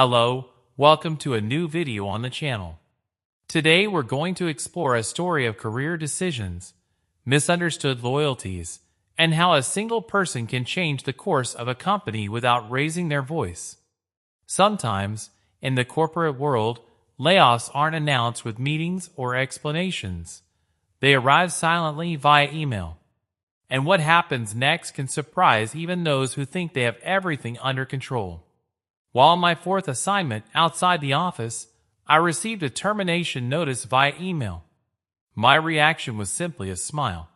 Hello, welcome to a new video on the channel. Today we're going to explore a story of career decisions, misunderstood loyalties, and how a single person can change the course of a company without raising their voice. Sometimes, in the corporate world, layoffs aren't announced with meetings or explanations. They arrive silently via email. And what happens next can surprise even those who think they have everything under control. While on my fourth assignment outside the office, I received a termination notice via email. My reaction was simply a smile.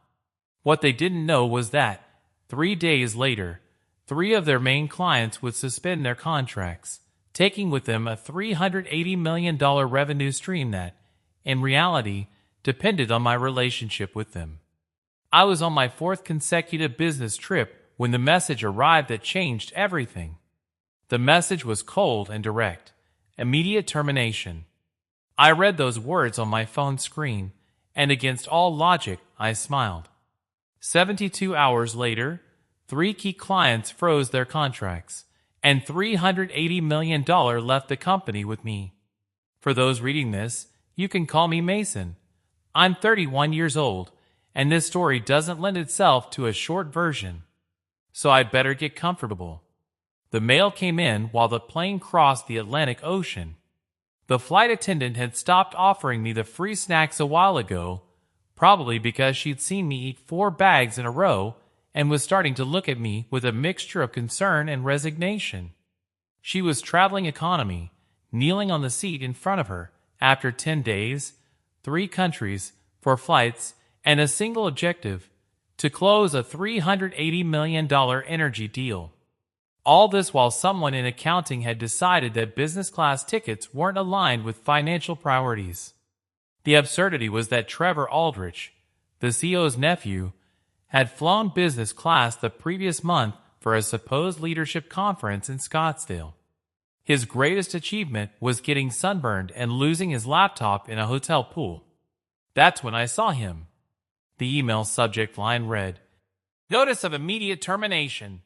What they didn't know was that, 3 days later, 3 of their main clients would suspend their contracts, taking with them a $380 million revenue stream that, in reality, depended on my relationship with them. I was on my 4th consecutive business trip when the message arrived that changed everything. The message was cold and direct. Immediate termination. I read those words on my phone screen, and against all logic, I smiled. 72 hours later, 3 key clients froze their contracts, and $380 million left the company with me. For those reading this, you can call me Mason. I'm 31 years old, and this story doesn't lend itself to a short version. So I'd better get comfortable. The mail came in while the plane crossed the Atlantic Ocean. The flight attendant had stopped offering me the free snacks a while ago, probably because she'd seen me eat 4 bags in a row and was starting to look at me with a mixture of concern and resignation. She was traveling economy, kneeling on the seat in front of her after 10 days, 3 countries, 4 flights, and a single objective, to close a $380 million energy deal. All this while someone in accounting had decided that business class tickets weren't aligned with financial priorities. The absurdity was that Trevor Aldrich, the CEO's nephew, had flown business class the previous month for a supposed leadership conference in Scottsdale. His greatest achievement was getting sunburned and losing his laptop in a hotel pool. That's when I saw him. The email subject line read, "Notice of immediate termination."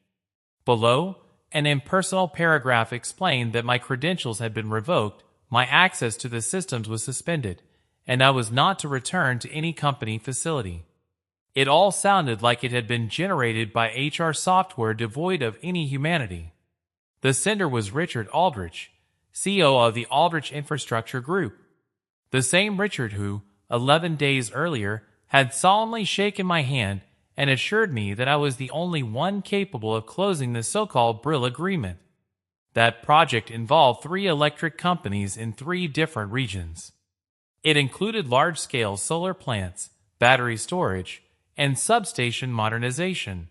Below, an impersonal paragraph explained that my credentials had been revoked, my access to the systems was suspended, and I was not to return to any company facility. It all sounded like it had been generated by HR software devoid of any humanity. The sender was Richard Aldrich, CEO of the Aldrich Infrastructure Group. The same Richard who, 11 days earlier, had solemnly shaken my hand and assured me that I was the only one capable of closing the so-called Brill Agreement. That project involved 3 electric companies in 3 different regions. It included large-scale solar plants, battery storage, and substation modernization.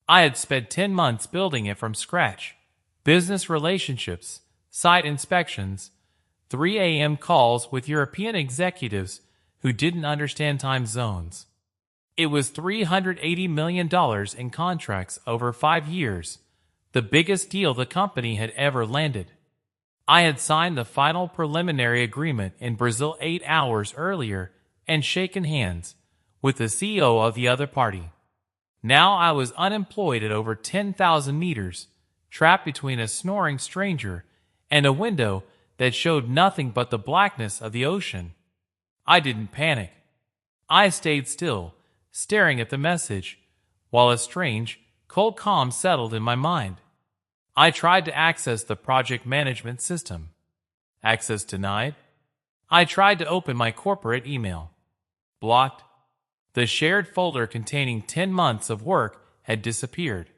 I had spent 10 months building it from scratch. Business relationships, site inspections, 3 a.m. calls with European executives who didn't understand time zones. It was $380 million in contracts over 5 years, the biggest deal the company had ever landed. I had signed the final preliminary agreement in Brazil 8 hours earlier and shaken hands with the CEO of the other party. Now I was unemployed at over 10,000 meters, trapped between a snoring stranger and a window that showed nothing but the blackness of the ocean. I didn't panic. I stayed still, staring at the message, while a strange, cold calm settled in my mind. I tried to access the project management system. Access denied. I tried to open my corporate email. Blocked. The shared folder containing 10 months of work had disappeared.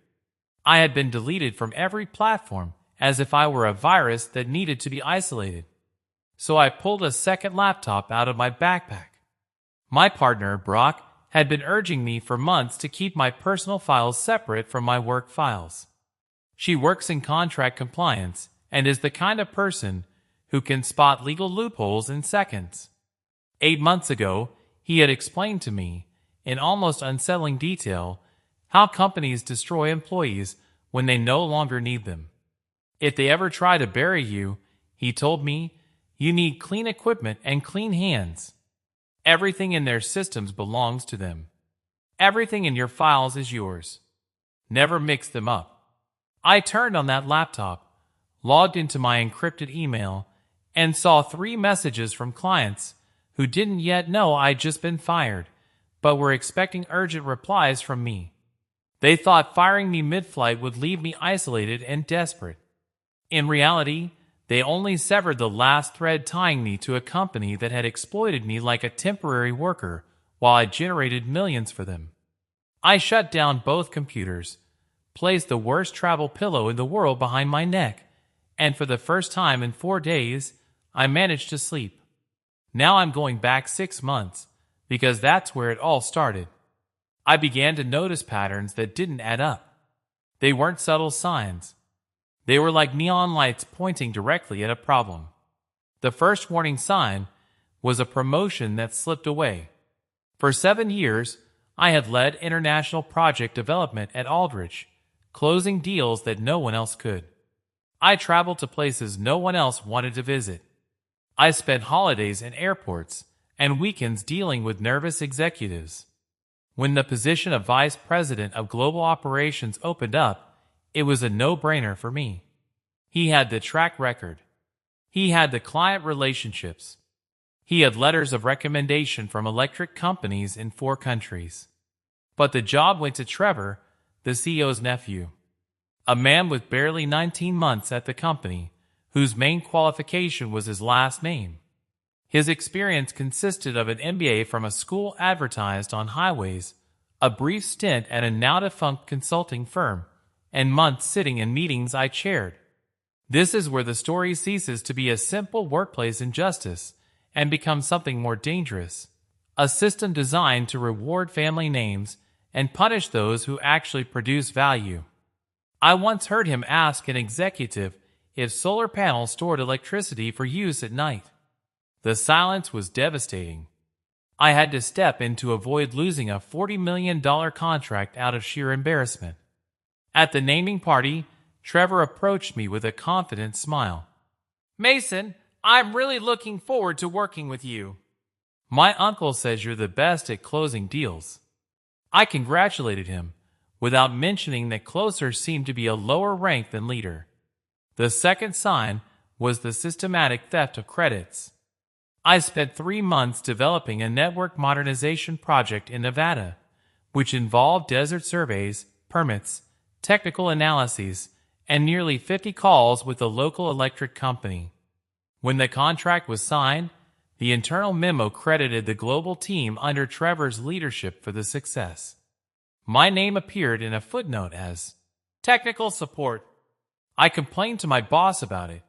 I had been deleted from every platform as if I were a virus that needed to be isolated. So I pulled a second laptop out of my backpack. My partner, Brock, had been urging me for months to keep my personal files separate from my work files. She works in contract compliance and is the kind of person who can spot legal loopholes in seconds. 8 months ago, he had explained to me, in almost unsettling detail, how companies destroy employees when they no longer need them. If they ever try to bury you, he told me, you need clean equipment and clean hands. Everything in their systems belongs to them. Everything in your files is yours. Never mix them up. I turned on that laptop, logged into my encrypted email, and saw 3 messages from clients who didn't yet know I'd just been fired, but were expecting urgent replies from me. They thought firing me mid-flight would leave me isolated and desperate. In reality, they only severed the last thread tying me to a company that had exploited me like a temporary worker while I generated millions for them. I shut down both computers, placed the worst travel pillow in the world behind my neck, and for the first time in 4 days, I managed to sleep. Now I'm going back 6 months, because that's where it all started. I began to notice patterns that didn't add up. They weren't subtle signs. They were like neon lights pointing directly at a problem. The first warning sign was a promotion that slipped away. For 7 years, I had led international project development at Aldrich, closing deals that no one else could. I traveled to places no one else wanted to visit. I spent holidays in airports and weekends dealing with nervous executives. When the position of Vice President of Global Operations opened up, it was a no-brainer for me. He had the track record. He had the client relationships. He had letters of recommendation from electric companies in 4 countries. But the job went to Trevor, the CEO's nephew, a man with barely 19 months at the company, whose main qualification was his last name. His experience consisted of an MBA from a school advertised on highways, a brief stint at a now-defunct consulting firm, and months sitting in meetings I chaired. This is where the story ceases to be a simple workplace injustice and becomes something more dangerous, a system designed to reward family names and punish those who actually produce value. I once heard him ask an executive if solar panels stored electricity for use at night. The silence was devastating. I had to step in to avoid losing a $40 million contract out of sheer embarrassment. At the naming party, Trevor approached me with a confident smile. "Mason, I'm really looking forward to working with you. My uncle says you're the best at closing deals." I congratulated him, without mentioning that closer seemed to be a lower rank than leader. The second sign was the systematic theft of credits. I spent 3 months developing a network modernization project in Nevada, which involved desert surveys, permits, technical analyses, and nearly 50 calls with the local electric company. When the contract was signed, the internal memo credited the global team under Trevor's leadership for the success. My name appeared in a footnote as technical support. I complained to my boss about it.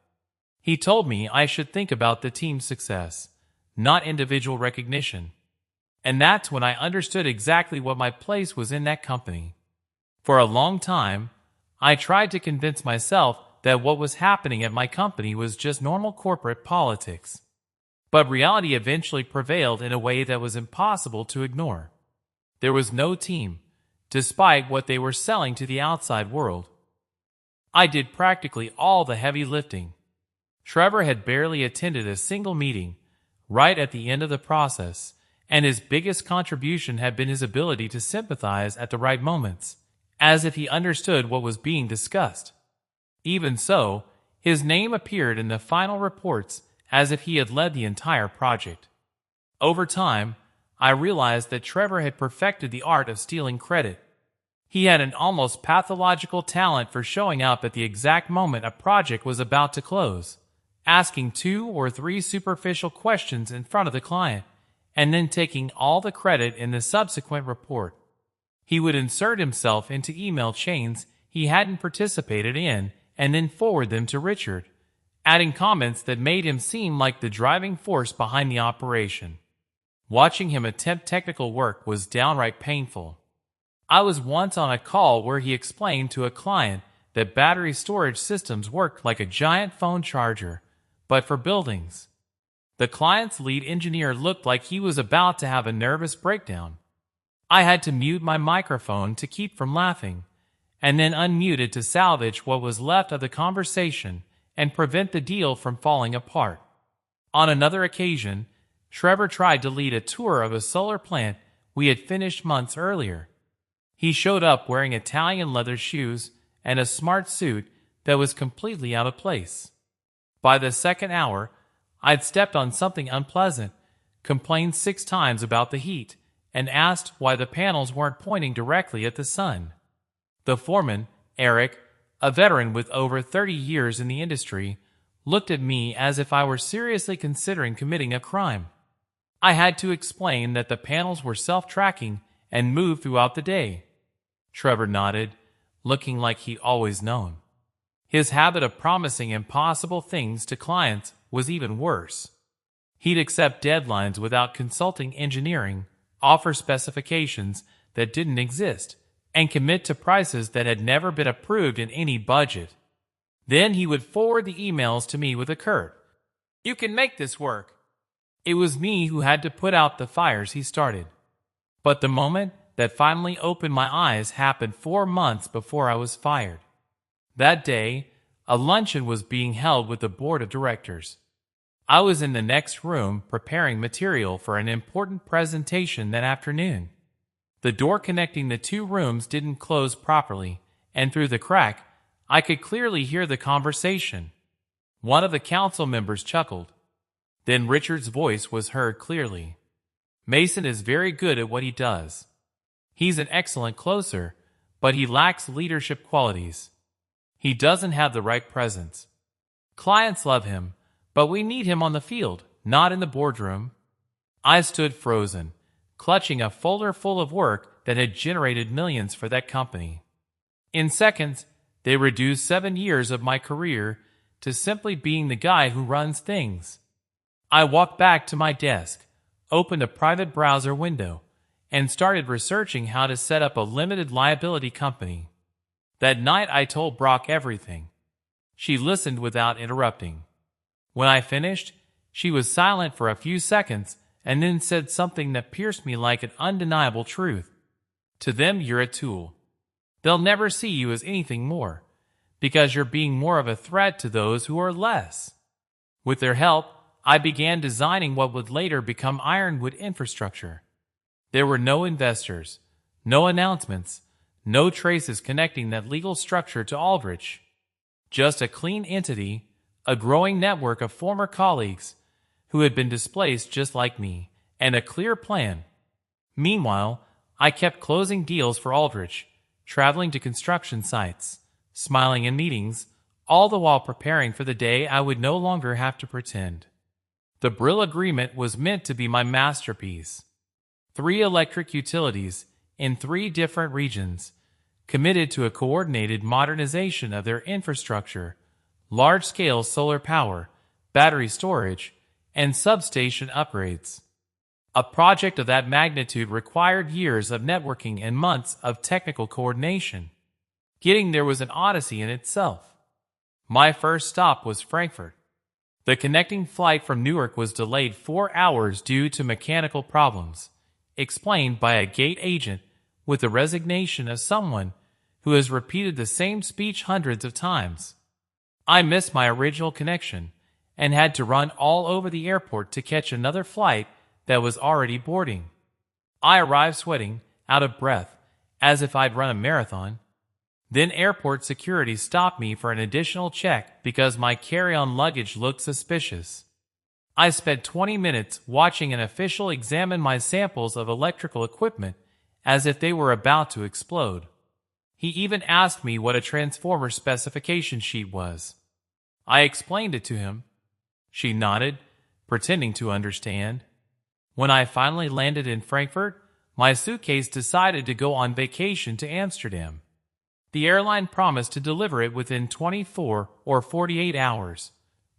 He told me I should think about the team's success, not individual recognition. And that's when I understood exactly what my place was in that company. For a long time, I tried to convince myself that what was happening at my company was just normal corporate politics. But reality eventually prevailed in a way that was impossible to ignore. There was no team, despite what they were selling to the outside world. I did practically all the heavy lifting. Trevor had barely attended a single meeting, right at the end of the process, and his biggest contribution had been his ability to sympathize at the right moments, as if he understood what was being discussed. Even so, his name appeared in the final reports as if he had led the entire project. Over time, I realized that Trevor had perfected the art of stealing credit. He had an almost pathological talent for showing up at the exact moment a project was about to close, asking 2 or 3 superficial questions in front of the client, and then taking all the credit in the subsequent report. He would insert himself into email chains he hadn't participated in and then forward them to Richard, adding comments that made him seem like the driving force behind the operation. Watching him attempt technical work was downright painful. I was once on a call where he explained to a client that battery storage systems worked like a giant phone charger, but for buildings. The client's lead engineer looked like he was about to have a nervous breakdown. I had to mute my microphone to keep from laughing, and then unmuted to salvage what was left of the conversation and prevent the deal from falling apart. On another occasion, Trevor tried to lead a tour of a solar plant we had finished months earlier. He showed up wearing Italian leather shoes and a smart suit that was completely out of place. By the second hour, I'd stepped on something unpleasant, complained 6 times about the heat, and asked why the panels weren't pointing directly at the sun. The foreman, Eric, a veteran with over 30 years in the industry, looked at me as if I were seriously considering committing a crime. I had to explain that the panels were self-tracking and moved throughout the day. Trevor nodded, looking like he'd always known. His habit of promising impossible things to clients was even worse. He'd accept deadlines without consulting engineering, offer specifications that didn't exist, and commit to prices that had never been approved in any budget. Then he would forward the emails to me with a curt, "You can make this work." It was me who had to put out the fires he started. But the moment that finally opened my eyes happened 4 months before I was fired. That day, a luncheon was being held with the board of directors. I was in the next room preparing material for an important presentation that afternoon. The door connecting the 2 rooms didn't close properly, and through the crack, I could clearly hear the conversation. One of the council members chuckled. Then Richard's voice was heard clearly. "Mason is very good at what he does. He's an excellent closer, but he lacks leadership qualities. He doesn't have the right presence. Clients love him, but we need him on the field, not in the boardroom." I stood frozen, clutching a folder full of work that had generated millions for that company. In seconds, they reduced 7 years of my career to simply being the guy who runs things. I walked back to my desk, opened a private browser window, and started researching how to set up a limited liability company. That night I told Brock everything. She listened without interrupting. When I finished, she was silent for a few seconds and then said something that pierced me like an undeniable truth. "To them, you're a tool. They'll never see you as anything more, because you're being more of a threat to those who are less." With their help, I began designing what would later become Ironwood Infrastructure. There were no investors, no announcements, no traces connecting that legal structure to Aldrich. Just a clean entity, a growing network of former colleagues who had been displaced just like me, and a clear plan. Meanwhile, I kept closing deals for Aldrich, traveling to construction sites, smiling in meetings, all the while preparing for the day I would no longer have to pretend. The Brill Agreement was meant to be my masterpiece. 3 electric utilities in 3 different regions committed to a coordinated modernization of their infrastructure, large-scale solar power, battery storage, and substation upgrades. A project of that magnitude required years of networking and months of technical coordination. Getting there was an odyssey in itself. My first stop was Frankfurt. The connecting flight from Newark was delayed 4 hours due to mechanical problems, explained by a gate agent with the resignation of someone who has repeated the same speech hundreds of times. I missed my original connection and had to run all over the airport to catch another flight that was already boarding. I arrived sweating, out of breath, as if I'd run a marathon. Then airport security stopped me for an additional check because my carry-on luggage looked suspicious. I spent 20 minutes watching an official examine my samples of electrical equipment as if they were about to explode. He even asked me what a transformer specification sheet was. I explained it to him. She nodded, pretending to understand. When I finally landed in Frankfurt, my suitcase decided to go on vacation to Amsterdam. The airline promised to deliver it within 24 or 48 hours,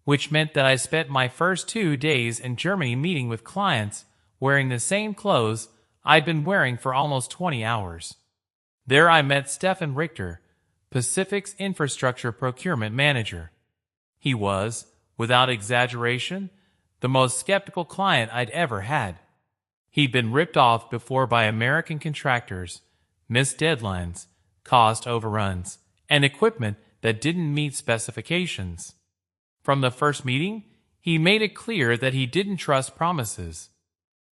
which meant that I spent my first 2 days in Germany meeting with clients wearing the same clothes I'd been wearing for almost 20 hours. There I met Stefan Richter, Pacific's infrastructure procurement manager. He was, without exaggeration, the most skeptical client I'd ever had. He'd been ripped off before by American contractors, missed deadlines, cost overruns, and equipment that didn't meet specifications. From the first meeting, he made it clear that he didn't trust promises,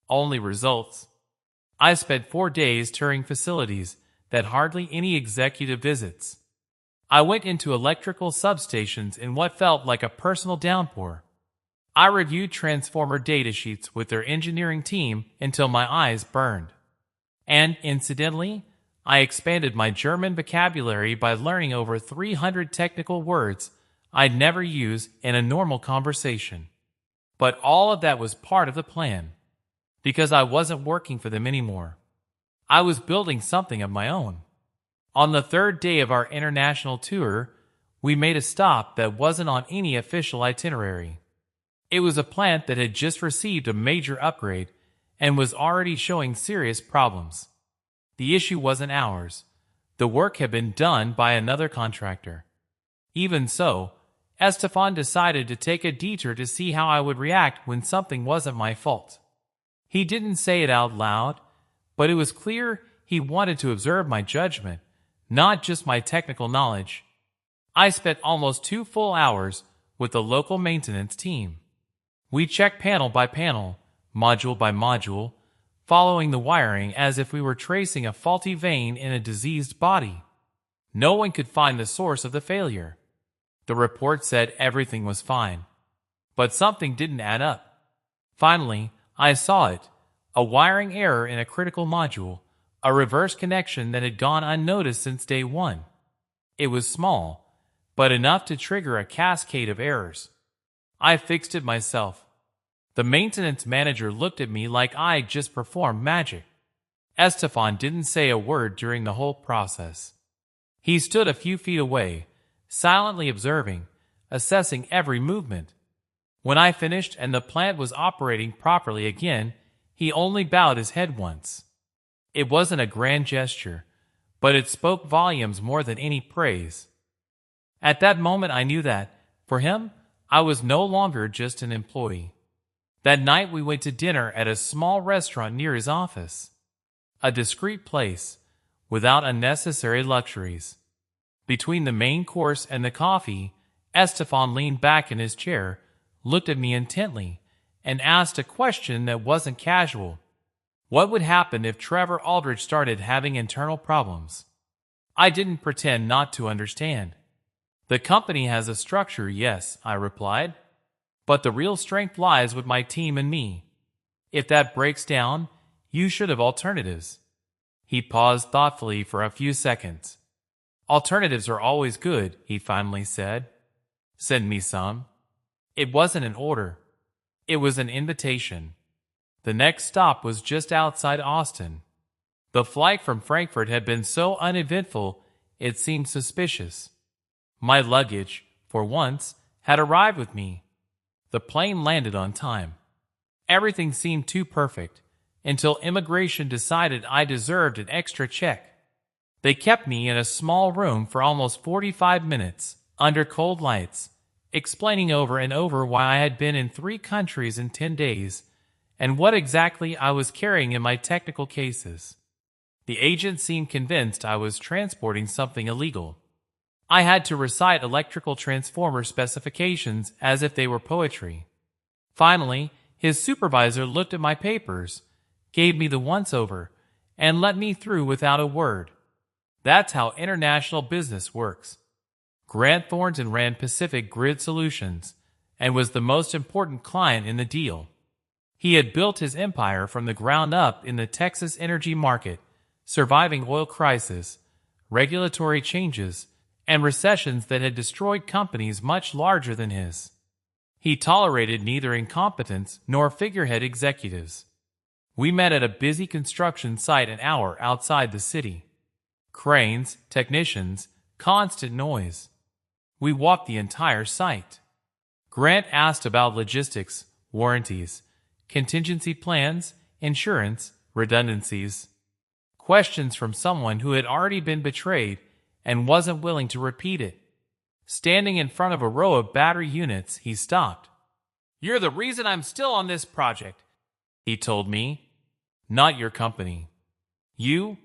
only results. I spent 4 days touring facilities that hardly any executive visits. I went into electrical substations in what felt like a personal downpour. I reviewed transformer datasheets with their engineering team until my eyes burned. And, incidentally, I expanded my German vocabulary by learning over 300 technical words I'd never use in a normal conversation. But all of that was part of the plan, because I wasn't working for them anymore. I was building something of my own. On the third day of our international tour, we made a stop that wasn't on any official itinerary. It was a plant that had just received a major upgrade and was already showing serious problems. The issue wasn't ours. The work had been done by another contractor. Even so, Estefan decided to take a detour to see how I would react when something wasn't my fault. He didn't say it out loud, but it was clear he wanted to observe my judgment, not just my technical knowledge. I spent almost 2 full hours with the local maintenance team. We checked panel by panel, module by module, following the wiring as if we were tracing a faulty vein in a diseased body. No one could find the source of the failure. The report said everything was fine, but something didn't add up. Finally, I saw it, a wiring error in a critical module, a reverse connection that had gone unnoticed since day one. It was small, but enough to trigger a cascade of errors. I fixed it myself. The maintenance manager looked at me like I just performed magic. Estefan didn't say a word during the whole process. He stood a few feet away, silently observing, assessing every movement. When I finished and the plant was operating properly again, he only bowed his head once. It wasn't a grand gesture, but it spoke volumes more than any praise. At that moment I knew that, for him, I was no longer just an employee. That night we went to dinner at a small restaurant near his office. A discreet place, without unnecessary luxuries. Between the main course and the coffee, Estefan leaned back in his chair, looked at me intently, and asked a question that wasn't casual. What would happen if Trevor Aldrich started having internal problems? I didn't pretend not to understand. The company has a structure, yes, I replied. But the real strength lies with my team and me. If that breaks down, you should have alternatives. He paused thoughtfully for a few seconds. Alternatives are always good, he finally said. Send me some. It wasn't an order. It was an invitation. The next stop was just outside Austin. The flight from Frankfurt had been so uneventful it seemed suspicious. My luggage, for once, had arrived with me. The plane landed on time. Everything seemed too perfect, until immigration decided I deserved an extra check. They kept me in a small room for almost 45 minutes, under cold lights, explaining over and over why I had been in 3 countries in 10 days, and what exactly I was carrying in my technical cases. The agent seemed convinced I was transporting something illegal. I had to recite electrical transformer specifications as if they were poetry. Finally, his supervisor looked at my papers, gave me the once-over, and let me through without a word. That's how international business works. Grant Thornton ran Pacific Grid Solutions and was the most important client in the deal. He had built his empire from the ground up in the Texas energy market, surviving oil crisis, regulatory changes, and recessions that had destroyed companies much larger than his. He tolerated neither incompetence nor figurehead executives. We met at a busy construction site an hour outside the city. Cranes, technicians, constant noise. We walked the entire site. Grant asked about logistics, warranties, contingency plans, insurance, redundancies. Questions from someone who had already been betrayed and wasn't willing to repeat it. Standing in front of a row of battery units, he stopped. "You're the reason I'm still on this project," he told me. "Not your company." "You?"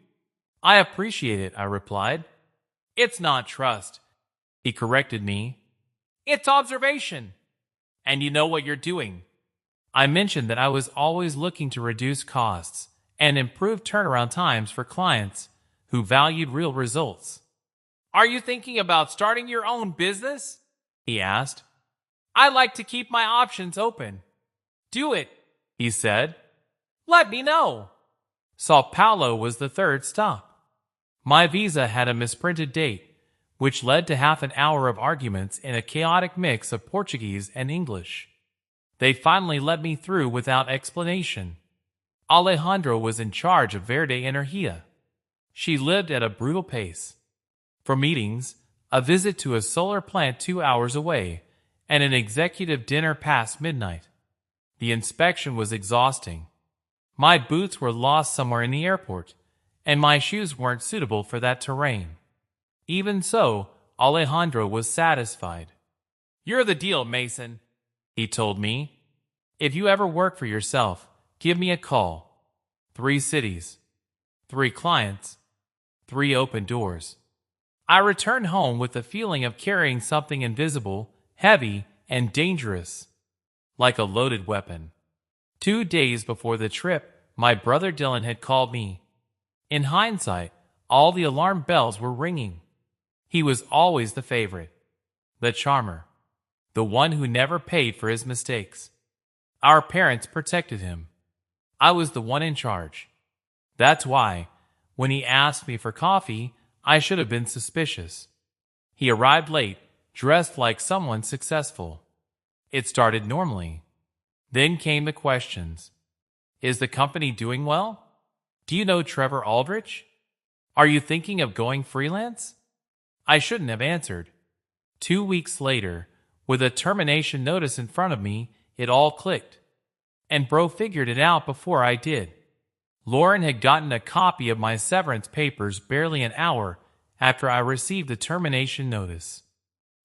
"I appreciate it," I replied. "It's not trust," he corrected me. "It's observation. And you know what you're doing." I mentioned that I was always looking to reduce costs and improve turnaround times for clients who valued real results. Are you thinking about starting your own business? He asked. I like to keep my options open. Do it, he said. Let me know. Sao Paulo was the third stop. My visa had a misprinted date, which led to half an hour of arguments in a chaotic mix of Portuguese and English. They finally let me through without explanation. Alejandro was in charge of Verde Energia. She lived at a brutal pace. For meetings, a visit to a solar plant 2 hours away, and an executive dinner past midnight. The inspection was exhausting. My boots were lost somewhere in the airport, and my shoes weren't suitable for that terrain. Even so, Alejandro was satisfied. You're the deal, Mason, he told me. If you ever work for yourself, give me a call. 3 cities, 3 clients, 3 open doors. I returned home with the feeling of carrying something invisible, heavy, and dangerous, like a loaded weapon. 2 days before the trip, my brother Dylan had called me. In hindsight, all the alarm bells were ringing. He was always the favorite, the charmer, the one who never paid for his mistakes. Our parents protected him. I was the one in charge. That's why, when he asked me for coffee, I should have been suspicious. He arrived late, dressed like someone successful. It started normally. Then came the questions. Is the company doing well? Do you know Trevor Aldrich? Are you thinking of going freelance? I shouldn't have answered. 2 weeks later, with a termination notice in front of me, it all clicked. And bro figured it out before I did. Lauren had gotten a copy of my severance papers barely an hour after I received the termination notice.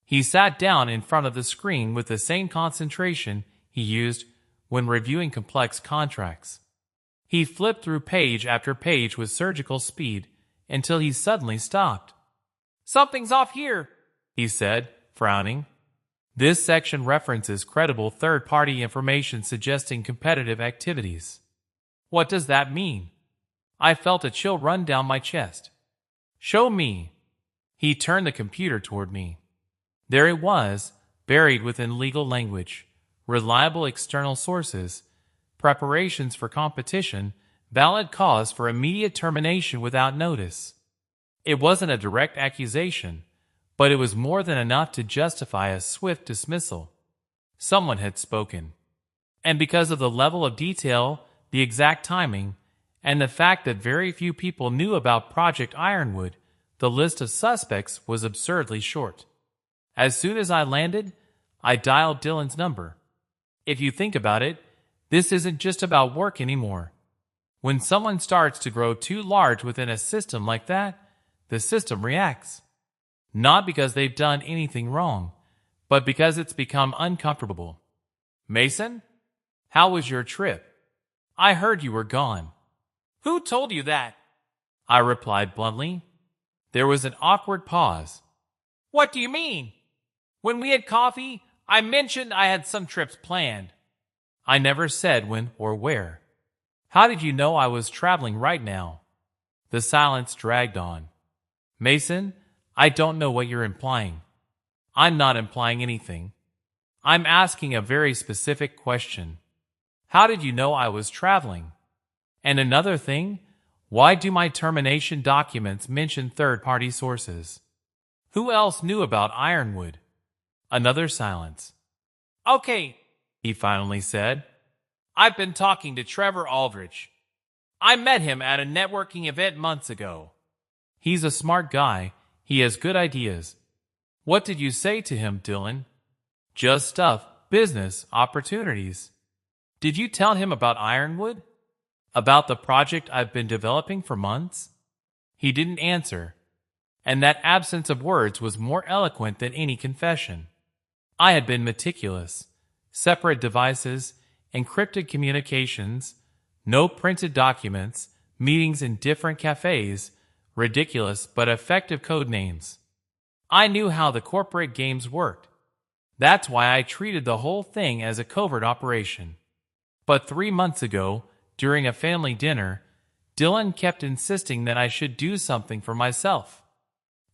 He sat down in front of the screen with the same concentration he used when reviewing complex contracts. He flipped through page after page with surgical speed until he suddenly stopped. Something's off here, he said, frowning. This section references credible third-party information suggesting competitive activities. What does that mean? I felt a chill run down my chest. Show me. He turned the computer toward me. There it was, buried within legal language, reliable external sources, preparations for competition, valid cause for immediate termination without notice. It wasn't a direct accusation, but it was more than enough to justify a swift dismissal. Someone had spoken. And because of the level of detail, the exact timing, and the fact that very few people knew about Project Ironwood, the list of suspects was absurdly short. As soon as I landed, I dialed Dylan's number. If you think about it, this isn't just about work anymore. When someone starts to grow too large within a system like that, the system reacts. Not because they've done anything wrong, but because it's become uncomfortable. Mason, how was your trip? I heard you were gone. Who told you that? I replied bluntly. There was an awkward pause. What do you mean? When we had coffee, I mentioned I had some trips planned. I never said when or where. How did you know I was traveling right now? The silence dragged on. Mason, I don't know what you're implying. I'm not implying anything. I'm asking a very specific question. How did you know I was traveling? And another thing, why do my termination documents mention third-party sources? Who else knew about Ironwood? Another silence. Okay, he finally said. I've been talking to Trevor Aldrich. I met him at a networking event months ago. He's a smart guy. He has good ideas. What did you say to him, Dylan? Just stuff, business, opportunities. Did you tell him about Ironwood? About the project I've been developing for months? He didn't answer, and that absence of words was more eloquent than any confession. I had been meticulous. Separate devices, encrypted communications, no printed documents, meetings in different cafes, ridiculous but effective code names. I knew how the corporate games worked. That's why I treated the whole thing as a covert operation. But 3 months ago, during a family dinner, Dylan kept insisting that I should do something for myself.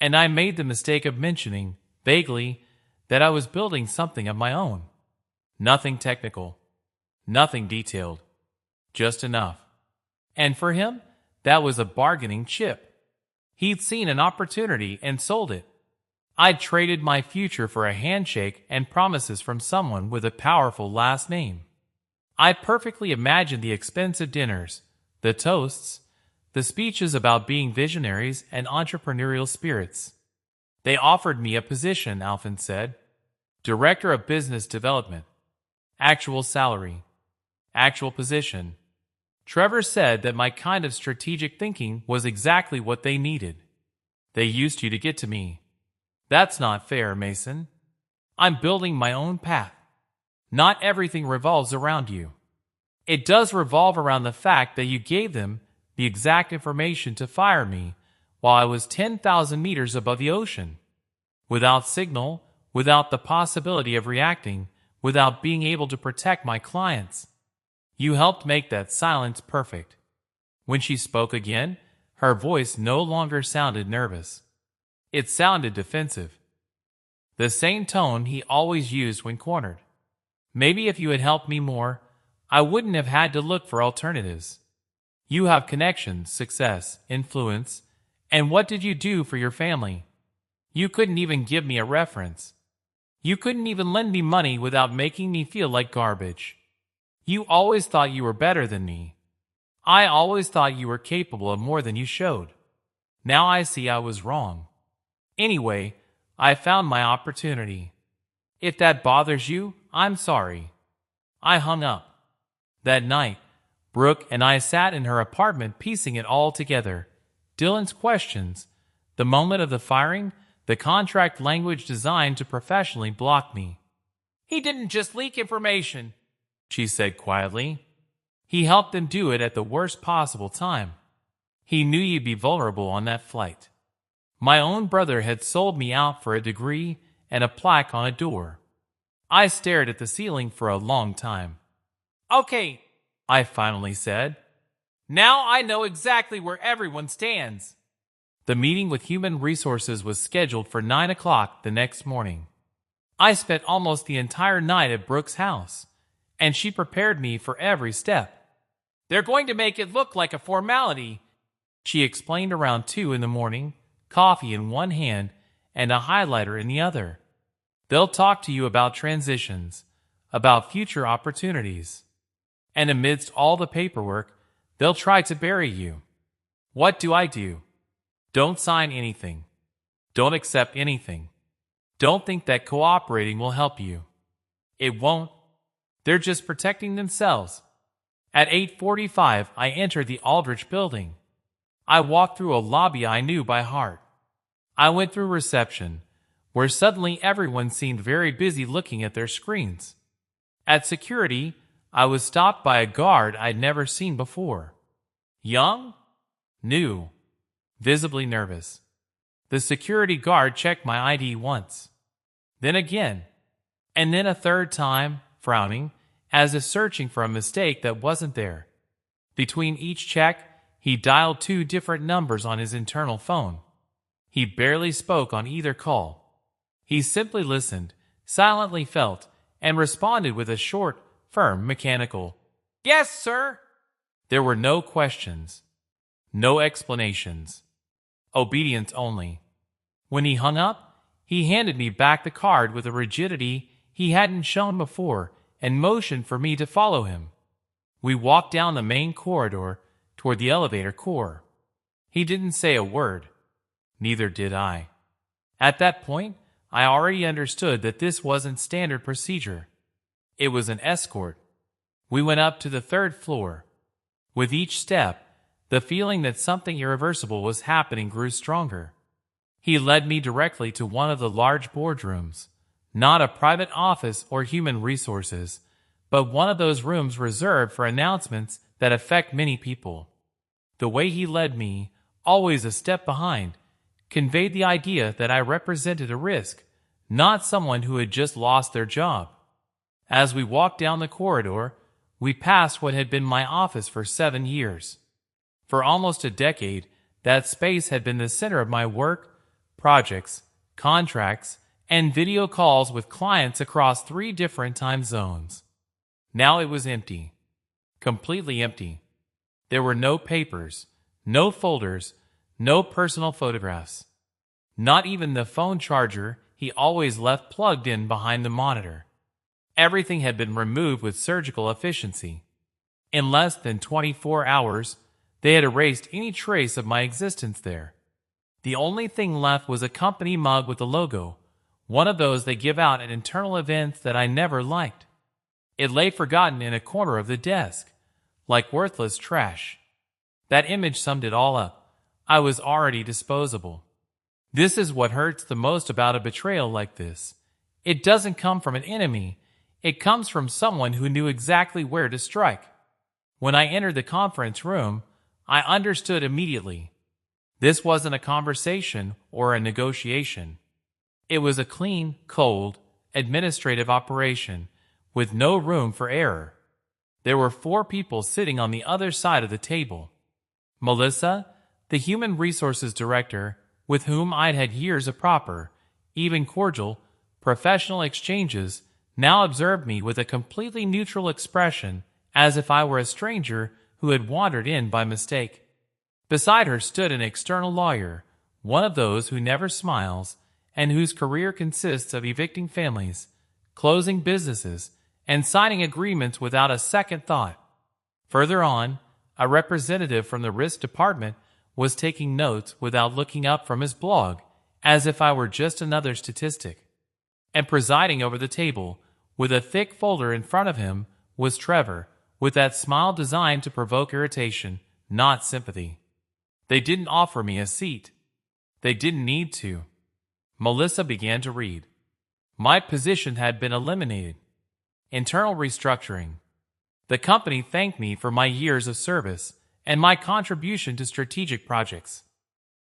and I made the mistake of mentioning, vaguely, that I was building something of my own. Nothing technical, nothing detailed, just enough. And for him, that was a bargaining chip. He'd seen an opportunity and sold it. I'd traded my future for a handshake and promises from someone with a powerful last name. I perfectly imagined the expensive dinners, the toasts, the speeches about being visionaries and entrepreneurial spirits. They offered me a position, Alfin said. Director of Business Development. Actual salary. Actual position. Trevor said that my kind of strategic thinking was exactly what they needed. They used you to get to me. That's not fair, Mason. I'm building my own path. Not everything revolves around you. It does revolve around the fact that you gave them the exact information to fire me while I was 10,000 meters above the ocean. Without signal, without the possibility of reacting, without being able to protect my clients. You helped make that silence perfect. When she spoke again, her voice no longer sounded nervous. It sounded defensive. The same tone he always used when cornered. Maybe if you had helped me more, I wouldn't have had to look for alternatives. You have connections, success, influence, and what did you do for your family? You couldn't even give me a reference. You couldn't even lend me money without making me feel like garbage. You always thought you were better than me. I always thought you were capable of more than you showed. Now I see I was wrong. Anyway, I found my opportunity. If that bothers you, I'm sorry. I hung up. That night, Brooke and I sat in her apartment piecing it all together. Dylan's questions, the moment of the firing, the contract language designed to professionally block me. He didn't just leak information, she said quietly. He helped them do it at the worst possible time. He knew you'd be vulnerable on that flight. My own brother had sold me out for a degree and a plaque on a door. I stared at the ceiling for a long time. Okay, I finally said. Now I know exactly where everyone stands. The meeting with Human Resources was scheduled for 9 o'clock the next morning. I spent almost the entire night at Brooke's house, and she prepared me for every step. They're going to make it look like a formality, she explained around 2 in the morning, coffee in one hand and a highlighter in the other. They'll talk to you about transitions, about future opportunities. And amidst all the paperwork, they'll try to bury you. What do? Don't sign anything. Don't accept anything. Don't think that cooperating will help you. It won't. They're just protecting themselves. At 8:45, I entered the Aldrich building. I walked through a lobby I knew by heart. I went through reception, where suddenly everyone seemed very busy looking at their screens. At security, I was stopped by a guard I'd never seen before. Young? New. Visibly nervous. The security guard checked my ID once. Then again. And then a third time, frowning, as if searching for a mistake that wasn't there. Between each check, he dialed 2 different numbers on his internal phone. He barely spoke on either call. He simply listened, silently felt, and responded with a short, firm, mechanical, "Yes, sir." There were no questions, no explanations. Obedience only. When he hung up, he handed me back the card with a rigidity he hadn't shown before and motioned for me to follow him. We walked down the main corridor toward the elevator core. He didn't say a word. Neither did I. At that point, I already understood that this wasn't standard procedure. It was an escort. We went up to the 3rd floor. With each step, the feeling that something irreversible was happening grew stronger. He led me directly to one of the large boardrooms, not a private office or human resources, but one of those rooms reserved for announcements that affect many people. The way he led me, always a step behind, conveyed the idea that I represented a risk, not someone who had just lost their job. As we walked down the corridor, we passed what had been my office for 7 years. For almost a decade, that space had been the center of my work, projects, contracts, and video calls with clients across 3 different time zones. Now it was empty. Completely empty. There were no papers, no folders, no personal photographs. Not even the phone charger he always left plugged in behind the monitor. Everything had been removed with surgical efficiency. In less than 24 hours, they had erased any trace of my existence there. The only thing left was a company mug with a logo, one of those they give out at internal events that I never liked. It lay forgotten in a corner of the desk, like worthless trash. That image summed it all up. I was already disposable. This is what hurts the most about a betrayal like this. It doesn't come from an enemy. It comes from someone who knew exactly where to strike. When I entered the conference room, I understood immediately. This wasn't a conversation or a negotiation. It was a clean, cold, administrative operation with no room for error. There were 4 people sitting on the other side of the table. Melissa, the human resources director, with whom I'd had years of proper, even cordial, professional exchanges, now observed me with a completely neutral expression, as if I were a stranger who had wandered in by mistake. Beside her stood an external lawyer, one of those who never smiles, and whose career consists of evicting families, closing businesses, and signing agreements without a second thought. Further on, a representative from the risk department was taking notes without looking up from his blog, as if I were just another statistic. And presiding over the table, with a thick folder in front of him, was Trevor, with that smile designed to provoke irritation, not sympathy. They didn't offer me a seat. They didn't need to. Melissa began to read. My position had been eliminated. Internal restructuring. The company thanked me for my years of service and my contribution to strategic projects.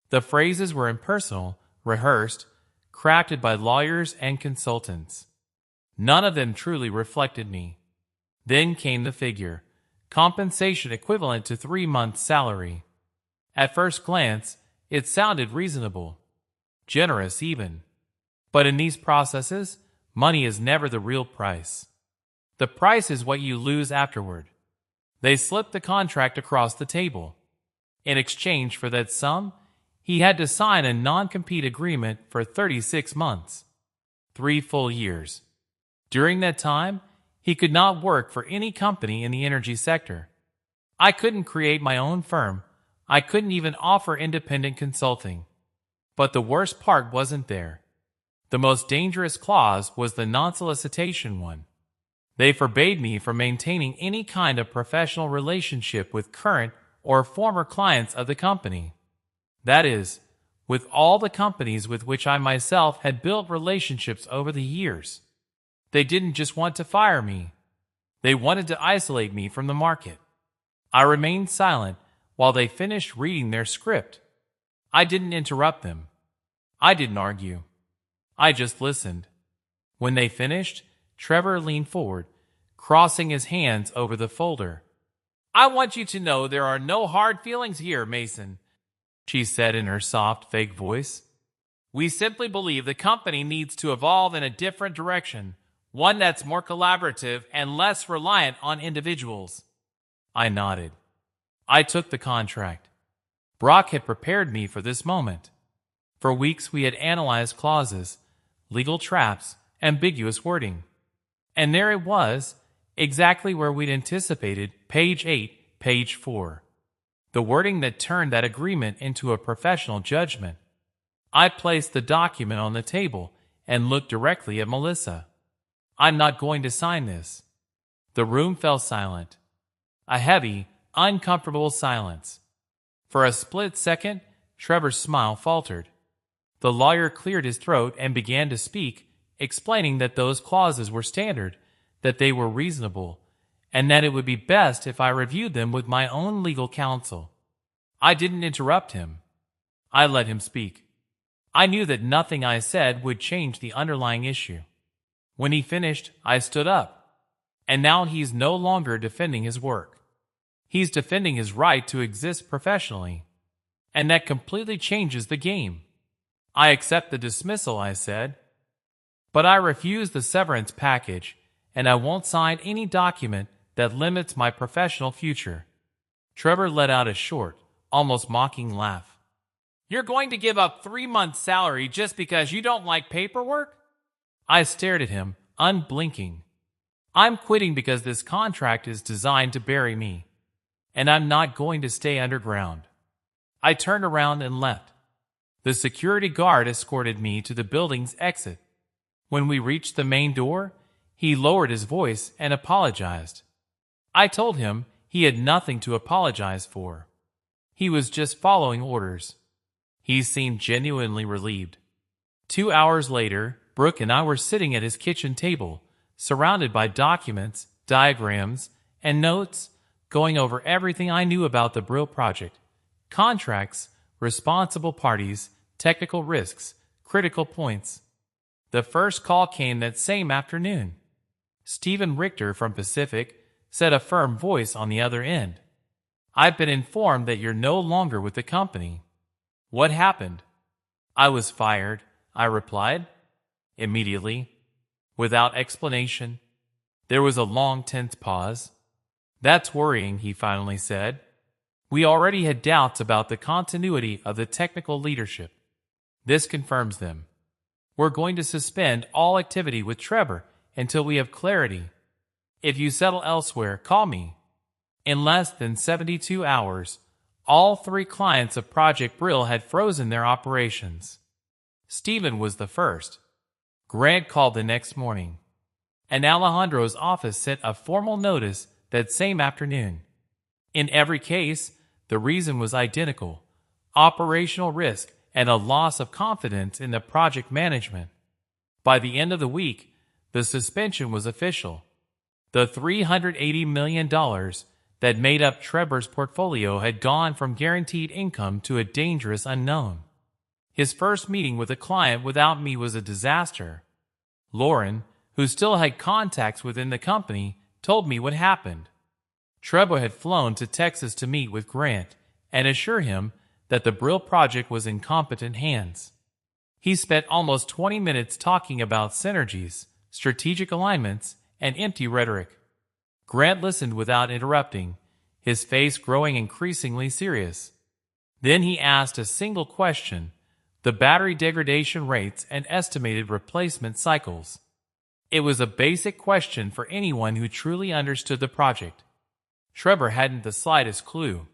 The phrases were impersonal, rehearsed, crafted by lawyers and consultants. None of them truly reflected me. Then came the figure, compensation equivalent to 3 months' salary. At first glance, it sounded reasonable, generous even. But in these processes, money is never the real price. The price is what you lose afterward. They slipped the contract across the table. In exchange for that sum, he had to sign a non-compete agreement for 36 months, 3 full years. During that time, he could not work for any company in the energy sector. I couldn't create my own firm. I couldn't even offer independent consulting. But the worst part wasn't there. The most dangerous clause was the non-solicitation one. They forbade me from maintaining any kind of professional relationship with current or former clients of the company. That is, with all the companies with which I myself had built relationships over the years. They didn't just want to fire me. They wanted to isolate me from the market. I remained silent while they finished reading their script. I didn't interrupt them. I didn't argue. I just listened. When they finished, Trevor leaned forward, crossing his hands over the folder. I want you to know there are no hard feelings here, Mason, she said in her soft, fake voice. We simply believe the company needs to evolve in a different direction, one that's more collaborative and less reliant on individuals. I nodded. I took the contract. Brock had prepared me for this moment. For weeks we had analyzed clauses, legal traps, ambiguous wording. And there it was, exactly where we'd anticipated, page 8, page 4. The wording that turned that agreement into a professional judgment. I placed the document on the table and looked directly at Melissa. I'm not going to sign this. The room fell silent. A heavy, uncomfortable silence. For a split second, Trevor's smile faltered. The lawyer cleared his throat and began to speak, explaining that those clauses were standard, that they were reasonable, and that it would be best if I reviewed them with my own legal counsel. I didn't interrupt him. I let him speak. I knew that nothing I said would change the underlying issue. When he finished, I stood up. And now he's no longer defending his work. He's defending his right to exist professionally. And that completely changes the game. I accept the dismissal, I said, but I refuse the severance package, and I won't sign any document that limits my professional future. Trevor let out a short, almost mocking laugh. You're going to give up 3 months' salary just because you don't like paperwork? I stared at him, unblinking. I'm quitting because this contract is designed to bury me, and I'm not going to stay underground. I turned around and left. The security guard escorted me to the building's exit. When we reached the main door, he lowered his voice and apologized. I told him he had nothing to apologize for. He was just following orders. He seemed genuinely relieved. 2 hours later, Brooke and I were sitting at his kitchen table, surrounded by documents, diagrams, and notes, going over everything I knew about the Brill project: contracts, responsible parties, technical risks, critical points. The first call came that same afternoon. Stephen Richter from Pacific said, a firm voice on the other end. I've been informed that you're no longer with the company. What happened? I was fired, I replied. Immediately. Without explanation. There was a long, tense pause. That's worrying, he finally said. We already had doubts about the continuity of the technical leadership. This confirms them. We're going to suspend all activity with Trevor until we have clarity. If you settle elsewhere, call me. In less than 72 hours, all 3 clients of Project Brill had frozen their operations. Stephen was the first. Grant called the next morning, and Alejandro's office sent a formal notice that same afternoon. In every case, the reason was identical: operational risk and a loss of confidence in the project management. By the end of the week, the suspension was official. The $380 million that made up Trevor's portfolio had gone from guaranteed income to a dangerous unknown. His first meeting with a client without me was a disaster. Lauren, who still had contacts within the company, told me what happened. Trevor had flown to Texas to meet with Grant and assure him that the Brill project was in competent hands. He spent almost 20 minutes talking about synergies, strategic alignments, and empty rhetoric. Grant listened without interrupting, his face growing increasingly serious. Then he asked a single question: the battery degradation rates and estimated replacement cycles. It was a basic question for anyone who truly understood the project. Trevor hadn't the slightest clue.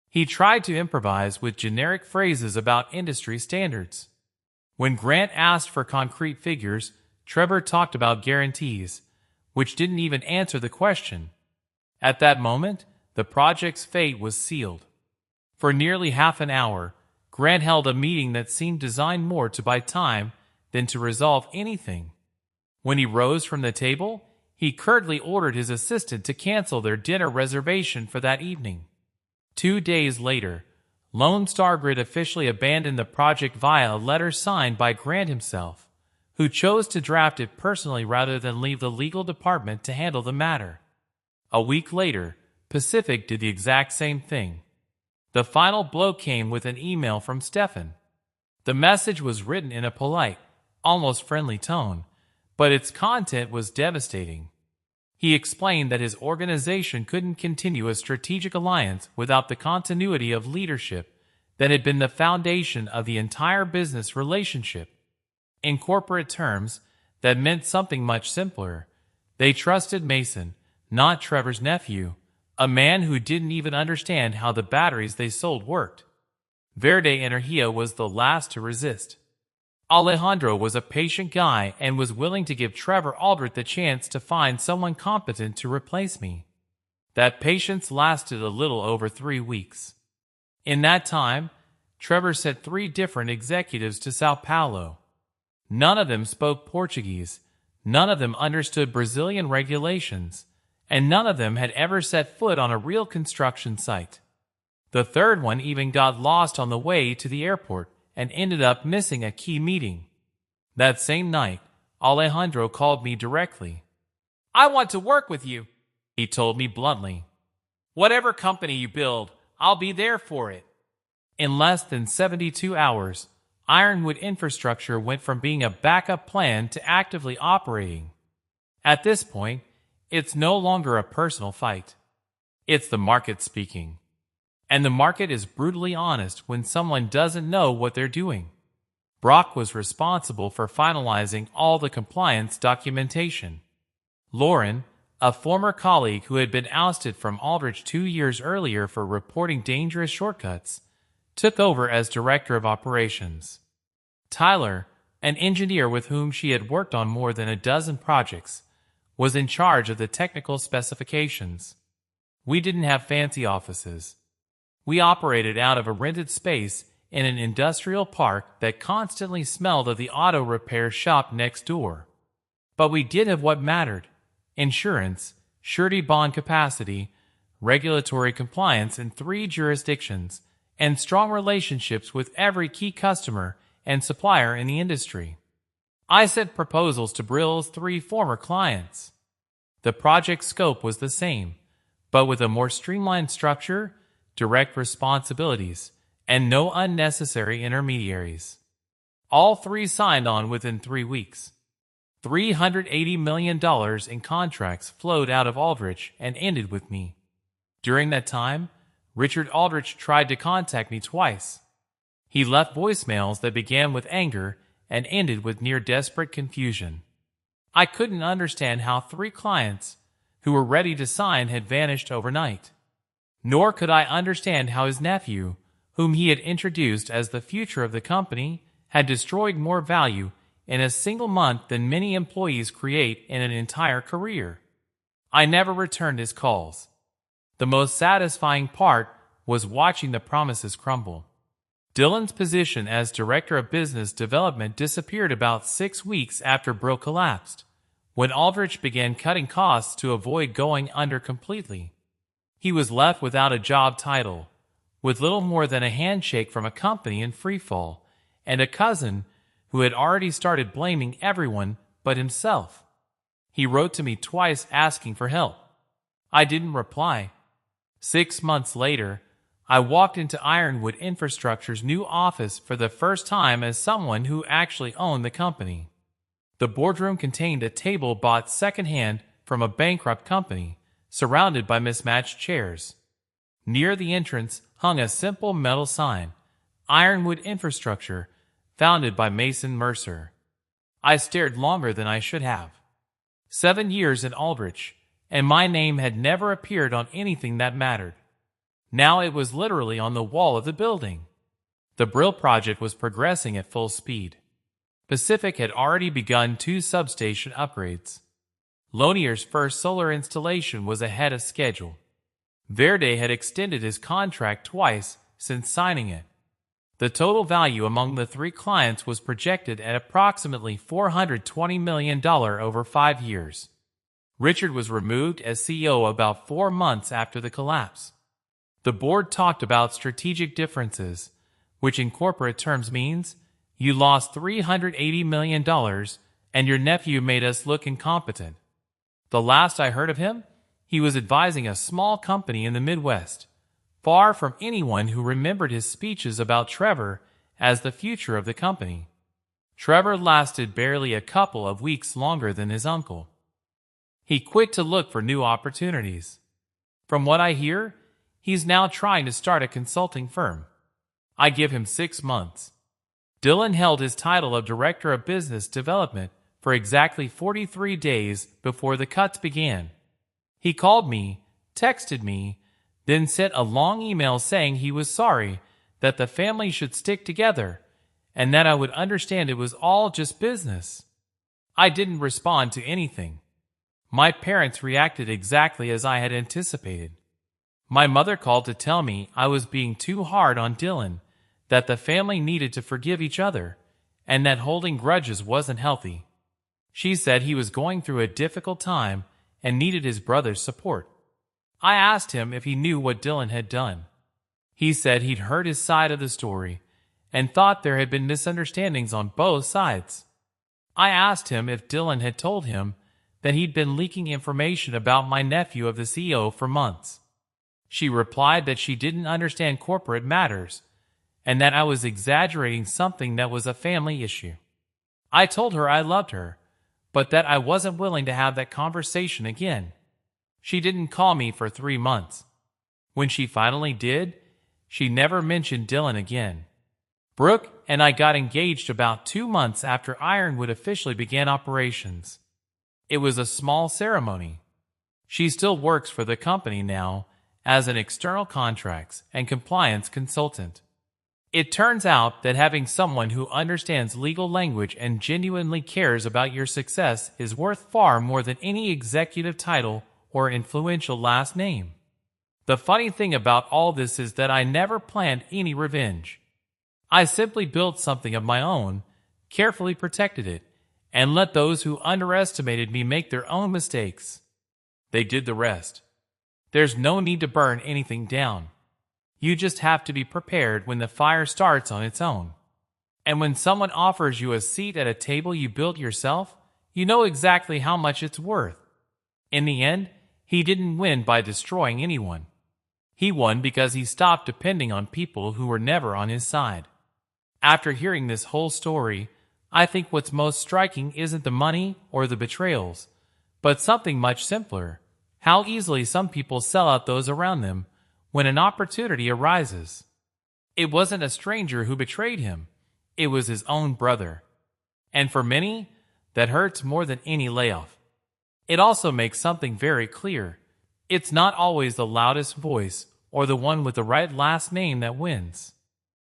He tried to improvise with generic phrases about industry standards. When Grant asked for concrete figures, Trevor talked about guarantees, which didn't even answer the question. At that moment, the project's fate was sealed. For nearly half an hour, Grant held a meeting that seemed designed more to buy time than to resolve anything. When he rose from the table, he curtly ordered his assistant to cancel their dinner reservation for that evening. 2 days later, Lone Star Grid officially abandoned the project via a letter signed by Grant himself, who chose to draft it personally rather than leave the legal department to handle the matter. A week later, Pacific did the exact same thing. The final blow came with an email from Stefan. The message was written in a polite, almost friendly tone, but its content was devastating. He explained that his organization couldn't continue a strategic alliance without the continuity of leadership that had been the foundation of the entire business relationship. In corporate terms, that meant something much simpler. They trusted Mason, not Trevor's nephew, a man who didn't even understand how the batteries they sold worked. Verde Energia was the last to resist. Alejandro was a patient guy and was willing to give Trevor Aldrich the chance to find someone competent to replace me. That patience lasted a little over 3 weeks. In that time, Trevor sent 3 different executives to Sao Paulo. None of them spoke Portuguese, none of them understood Brazilian regulations, and none of them had ever set foot on a real construction site. The third one even got lost on the way to the airport and ended up missing a key meeting. That same night, Alejandro called me directly. I want to work with you, he told me bluntly. Whatever company you build, I'll be there for it. In less than 72 hours, Ironwood Infrastructure went from being a backup plan to actively operating. At this point, it's no longer a personal fight. It's the market speaking. And the market is brutally honest when someone doesn't know what they're doing. Brock was responsible for finalizing all the compliance documentation. Lauren, a former colleague who had been ousted from Aldrich 2 years earlier for reporting dangerous shortcuts, took over as director of operations. Tyler, an engineer with whom she had worked on more than a dozen projects, was in charge of the technical specifications. We didn't have fancy offices. We operated out of a rented space in an industrial park that constantly smelled of the auto repair shop next door. But we did have what mattered: insurance, surety bond capacity, regulatory compliance in 3 jurisdictions, and strong relationships with every key customer and supplier in the industry. I sent proposals to Brill's 3 former clients. The project scope was the same, but with a more streamlined structure, direct responsibilities, and no unnecessary intermediaries. All 3 signed on within 3 weeks. $380 million in contracts flowed out of Aldrich and ended with me. During that time, Richard Aldrich tried to contact me twice. He left voicemails that began with anger and ended with near-desperate confusion. I couldn't understand how 3 clients who were ready to sign had vanished overnight. Nor could I understand how his nephew, whom he had introduced as the future of the company, had destroyed more value in a single month than many employees create in an entire career. I never returned his calls. The most satisfying part was watching the promises crumble. Dylan's position as Director of Business Development disappeared about 6 weeks after Brill collapsed, when Aldrich began cutting costs to avoid going under completely. He was left without a job title, with little more than a handshake from a company in freefall, and a cousin who had already started blaming everyone but himself. He wrote to me twice asking for help. I didn't reply. 6 months later, I walked into Ironwood Infrastructure's new office for the first time as someone who actually owned the company. The boardroom contained a table bought secondhand from a bankrupt company, surrounded by mismatched chairs. Near the entrance hung a simple metal sign, Ironwood Infrastructure, founded by Mason Mercer. I stared longer than I should have. 7 years in Aldrich, and my name had never appeared on anything that mattered. Now it was literally on the wall of the building. The Brill project was progressing at full speed. Pacific had already begun 2 substation upgrades. Lonier's first solar installation was ahead of schedule. Verde had extended his contract twice since signing it. The total value among the 3 clients was projected at approximately $420 million over 5 years. Richard was removed as CEO about 4 months after the collapse. The board talked about strategic differences, which in corporate terms means you lost $380 million and your nephew made us look incompetent. The last I heard of him, he was advising a small company in the Midwest, far from anyone who remembered his speeches about Trevor as the future of the company. Trevor lasted barely a couple of weeks longer than his uncle. He quit to look for new opportunities. From what I hear, he's now trying to start a consulting firm. I give him 6 months. Dylan held his title of Director of Business Development for exactly 43 days before the cuts began. He called me, texted me, then sent a long email saying he was sorry, that the family should stick together, and that I would understand it was all just business. I didn't respond to anything. My parents reacted exactly as I had anticipated. My mother called to tell me I was being too hard on Dylan, that the family needed to forgive each other, and that holding grudges wasn't healthy. She said he was going through a difficult time and needed his brother's support. I asked him if he knew what Dylan had done. He said he'd heard his side of the story and thought there had been misunderstandings on both sides. I asked him if Dylan had told him that he'd been leaking information about my nephew of the CEO for months. She replied that she didn't understand corporate matters and that I was exaggerating something that was a family issue. I told her I loved her, but that I wasn't willing to have that conversation again. She didn't call me for 3 months. When she finally did, she never mentioned Dylan again. Brooke and I got engaged about 2 months after Ironwood officially began operations. It was a small ceremony. She still works for the company now as an external contracts and compliance consultant. It turns out that having someone who understands legal language and genuinely cares about your success is worth far more than any executive title or influential last name. The funny thing about all this is that I never planned any revenge. I simply built something of my own, carefully protected it, and let those who underestimated me make their own mistakes. They did the rest. There's no need to burn anything down. You just have to be prepared when the fire starts on its own. And when someone offers you a seat at a table you built yourself, you know exactly how much it's worth. In the end, he didn't win by destroying anyone. He won because he stopped depending on people who were never on his side. After hearing this whole story, I think what's most striking isn't the money or the betrayals, but something much simpler: how easily some people sell out those around them when an opportunity arises. It wasn't a stranger who betrayed him. It was his own brother. And for many, that hurts more than any layoff. It also makes something very clear. It's not always the loudest voice or the one with the right last name that wins.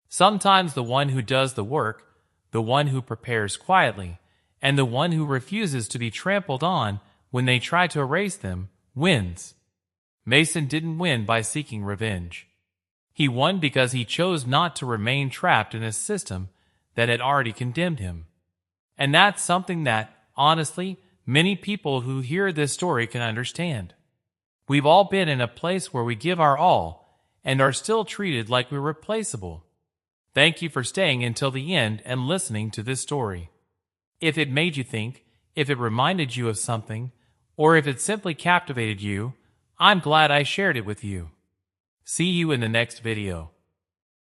Sometimes the one who does the work, the one who prepares quietly, and the one who refuses to be trampled on when they try to erase them, wins. Mason didn't win by seeking revenge. He won because he chose not to remain trapped in a system that had already condemned him. And that's something that, honestly, many people who hear this story can understand. We've all been in a place where we give our all and are still treated like we're replaceable. Thank you for staying until the end and listening to this story. If it made you think, if it reminded you of something, or if it simply captivated you, I'm glad I shared it with you. See you in the next video.